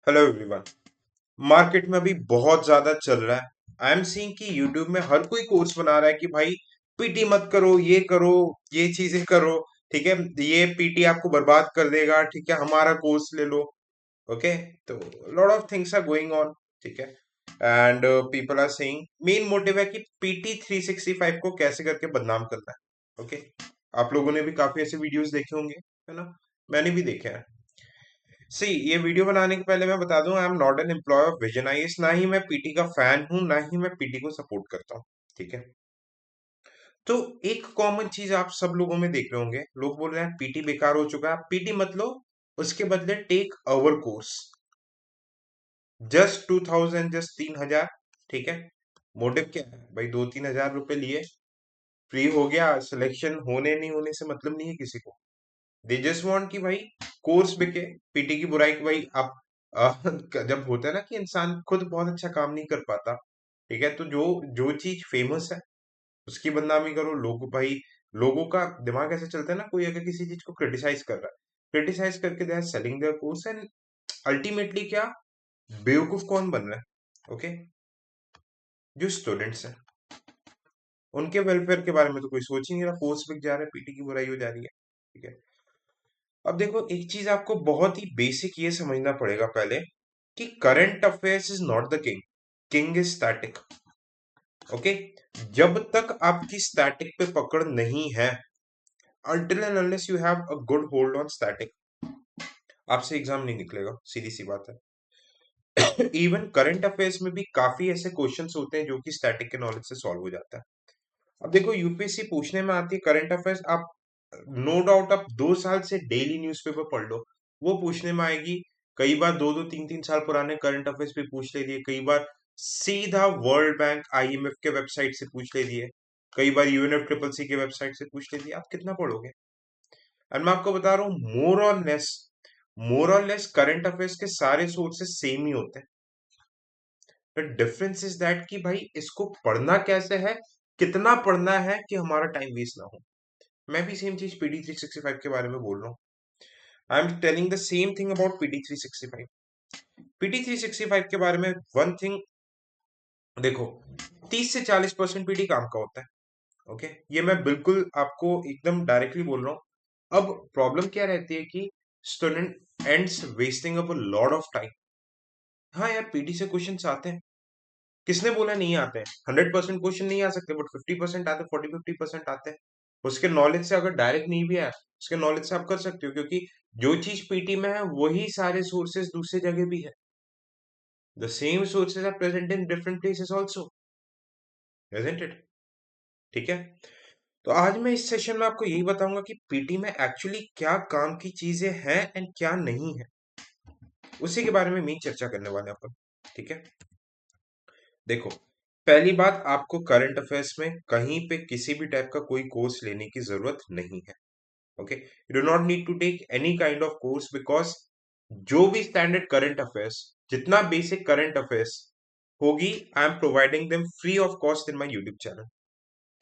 Hello everyone. Market में अभी बहुत ज्यादा चल रहा है। आई एम सीइंग कि यूट्यूब में हर कोई कोर्स बना रहा है कि भाई पीटी मत करो, ये चीजें करो। ठीक है, ये पीटी आपको बर्बाद कर देगा। ठीक है, हमारा कोर्स ले लो। ओके, तो lot of things are going on. ठीक है, and people are saying main motive है कि पीटी 365 को कैसे करके बदनाम करना है। ओके, आप लोगों ने भी काफी ऐसे वीडियोस देखे होंगे, है ना? मैंने भी देखे हैं। सी, ये वीडियो बनाने के पहले मैं बता दूं, I am not an employ of Vision IAS. ना ही मैं पीटी का फैन हूं, ना ही मैं पीटी को सपोर्ट करता हूं। ठीक है, तो एक कॉमन चीज आप सब लोगों में देख रहे होंगे, लोग बोल रहे हैं पीटी बेकार हो चुका है, पीटी मत लो, उसके बदले take our course. Just 2000, just 3000। ठीक है, मोटिव क्या है भाई? 2-3 हजार रुपए लिए, फ्री हो गया। सिलेक्शन होने नहीं होने से मतलब नहीं है किसी को। दे जस्ट वांट कि भाई कोर्स बिके। पीटी की बुराई की भाई आप जब होता है ना कि इंसान खुद बहुत अच्छा काम नहीं कर पाता, ठीक है, तो जो जो चीज फेमस है उसकी बदनामी करो। लोग भाई, लोगों का दिमाग ऐसे चलता है ना, कोई अगर किसी चीज को क्रिटिसाइज कर रहा है, क्रिटिसाइज करके they are selling their course, and ultimately क्या, बेवकूफ कौन बन रहा है? ओके, जो स्टूडेंट्स हैं उनके वेलफेयर के बारे में तो कोई सोच ही नहीं रहा। कोर्स बिक जा रहा है, पीटी की बुराई हो जा रही है। ठीक है, अब देखो, एक चीज आपको बहुत ही बेसिक ये समझना पड़ेगा पहले, कि current affairs is not the king, king is static. Okay, जब तक आपकी स्टैटिक पे पकड़ नहीं है, until and unless you have a good hold on static, आपसे एग्जाम नहीं निकलेगा, सीधी सी बात है। इवन करंट अफेयर्स में भी काफी ऐसे क्वेश्चंस होते हैं जो कि स्टैटिक के नॉलेज से सॉल्व हो जाता है। अब देखो, यूपीएससी पूछने में आती है करंट अफेयर्स, आप नो डाउट आप 2 साल से डेली न्यूज़पेपर पढ़ लो, वो पूछने में आएगी। कई बार 2-2 3-3 साल पुराने करंट अफेयर्स भी पूछ ले दिए, कई बार सीधा वर्ल्ड बैंक आईएमएफ के वेबसाइट से पूछ ले दिए, कई बार यूएनएफ ट्रिपल सी के वेबसाइट से पूछ ले दिए। आप कितना पढ़ोगे? और मैं आपको बता रहा हूँ, मोर और लेस करंट अफेयर्स के सारे सोर्सेस सेम ही होते हैं। द डिफरेंस इज दैट कि भाई इसको पढ़ना कैसे है, कितना पढ़ना है कि हमारा टाइम वेस्ट ना हो। मैं भी सेम चीज पीडी 365 के बारे में बोल रहा हूँ। I am telling the same thing about PD 365। PD 365 के बारे में वन थिंग देखो, 30 से 40% पीडी काम का होता है। ओके, ये मैं बिल्कुल आपको एकदम डायरेक्टली बोल रहा हूँ। अब प्रॉब्लम क्या रहती है कि student ends wasting up a lot of time. हाँ यार, पीडी से क्वेश्चन आते हैं, किसने बोला नहीं आते हैं? 100% क्वेश्चन नहीं आ सकते, बट 50% आते, 40-50% आते हैं। उसके नॉलेज से अगर डायरेक्ट नहीं भी आया, उसके नॉलेज से आप कर सकते हो, क्योंकि जो चीज पीटी में है वही सारे सोर्सेस दूसरी जगह भी है। The same sources are present in different places also, isn't it? ठीक है, तो आज मैं इस सेशन में आपको यही बताऊंगा कि पीटी में एक्चुअली क्या काम की चीजें हैं एंड क्या नहीं है, उसी के बारे में मेन चर्चा करने वाले हैं अपन। ठीक है, देखो, पहली बात, आपको करंट अफेयर्स में कहीं पे किसी भी टाइप का कोई कोर्स लेने की जरूरत नहीं है। Okay, you do not need to take any kind of course, because जो भी स्टैंडर्ड करंट अफेयर्स, जितना बेसिक करंट अफेयर्स होगी, I am providing them free of cost in my YouTube channel.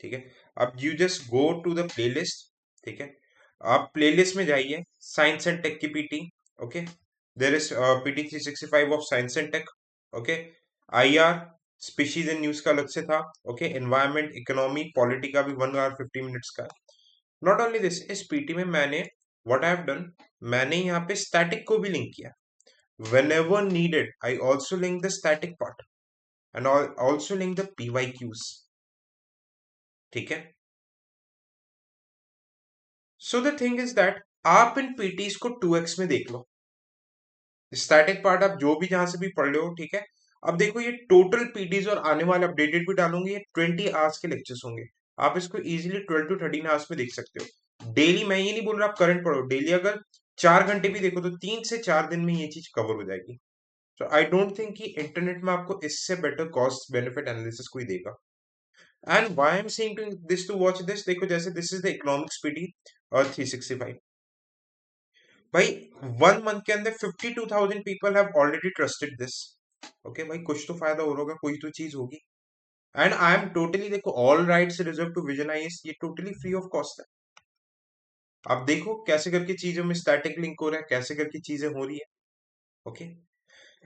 ठीक है, अब you just go to the playlist. ठीक है, आप प्लेलिस्ट में जाइए, साइंस एंड टेक की PT. Okay, there is PT 365 of science and tech. Okay, IR, species and news का अलग से था। ओके, एनवायरमेंट, इकोनॉमी, पॉलिटी का भी 1 आवर 50 मिनट्स का। नॉट ओनली दिस, इस पीटी में मैंने व्हाट आई हैव डन, मैंने यहाँ पे स्टैटिक को भी लिंक किया। whenever needed, I also link the static part and also link the PYQs। ठीक है, so the thing is that आप इन पीटीज को 2x में देख लो। स्टैटिक पार्ट आप जो भी जहां से भी पढ़ रहे हो, ठीक है। अब देखो, ये टोटल पीटीज और आने वाले अपडेटेड भी डालूंगी, ये 20 आवर्स के लेक्चर्स होंगे। आप इसको इजीली 12 to 13 आवर्स में देख सकते हो डेली। मैं ये नहीं बोल रहा आप करंट पढ़ो, डेली अगर 4 घंटे भी देखो तो 3 से 4 दिन में ये चीज कवर हो जाएगी। तो आई डोंट थिंक कि इंटरनेट में आपको इससे बेटर कॉस्ट बेनिफिट एनालिसिस कोई देगा। And why I am saying this to watch this, देखो, जैसे this is the economics PT और 365। भाई, 1 मंथ के अंदर 52,000 people have already trusted this. Okay भाई, कुछ तो फायदा हो रहा होगा, कोई तो चीज होगी। एंड आई एम टोटली, देखो, all rights reserve to Vision IAS, ये टोटली फ्री ऑफ कॉस्ट है। आप देखो कैसे करके चीजों में स्टैटिक लिंक हो रहा है, कैसे करके चीजें हो रही है। ओके,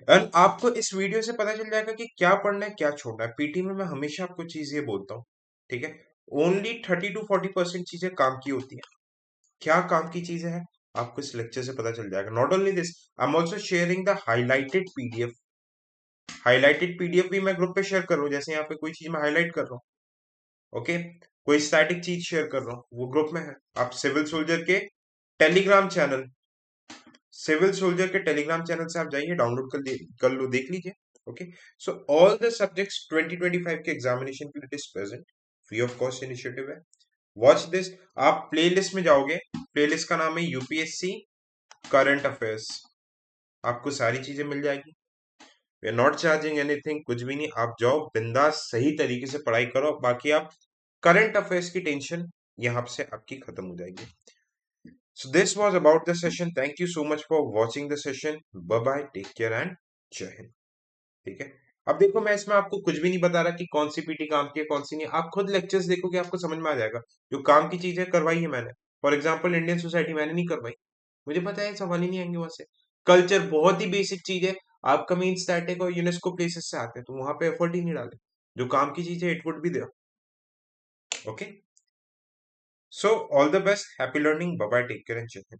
एंड आपको इस वीडियो से पता चल जाएगा कि क्या पढ़ना है क्या छोड़ना है। पीटी में मैं हमेशा आपको चीज ये बोलता हूँ, ठीक है, ओनली 30 to 40% चीजें काम की होती है। क्या काम की चीजें हैं आपको इस लेक्चर से पता चल जाएगा। Not only this, I am also sharing the highlighted PDF. Highlighted PDF भी मैं ग्रुप पे शेयर कर रहा हूँ, जैसे यहाँ पे कोई चीज मैं हाईलाइट कर रहा हूँ, ओके, कोई स्टैटिक चीज शेयर कर रहा हूँ, वो ग्रुप में है। आप सिविल सोल्जर के टेलीग्राम चैनल, सिविल सोल्जर के टेलीग्राम चैनल से आप जाइए, डाउनलोड कर लो, देख लीजिए। Okay, so all the subjects 2025 के एग्जामिनेशन के लिए it is present, free of cost initiative है। Watch this. आप प्लेलिस्ट में जाओगे, प्लेलिस्ट का नाम है यूपीएससी करंट अफेयर्स, आपको सारी चीजें मिल जाएगी। We are not charging anything, कुछ भी नहीं, आप जाओ बिंदास सही तरीके से पढ़ाई करो, बाकी आप करंट अफेयर्स की टेंशन यहाँ से आपकी खत्म हो जाएगी। So this was about the session. Thank you so much for watching the session. Bye bye. Take care and जय हिंद। ठीक है, अब देखो मैं इसमें आपको कुछ भी नहीं बता रहा कि कौन सी पीटी काम की है कौन सी नहीं। आप खुद लेक्चर्स देखोगे आपको समझ में आ जाएगा। जो काम की चीजें करवाई है मैंने, फॉर एग्जाम्पल इंडियन सोसाइटी मैंने नहीं करवाई, मुझे पता है सवाल ही नहीं आएंगे वहां से। कल्चर बहुत ही बेसिक चीज है, आपका मेन स्टैटिक और यूनेस्को प्लेसेस से आते हैं, तो वहां पे एफर्ट ही नहीं डाले। जो काम की चीज है it would be there. Okay, so all the best, happy learning, bye bye, take care and जय हिंद।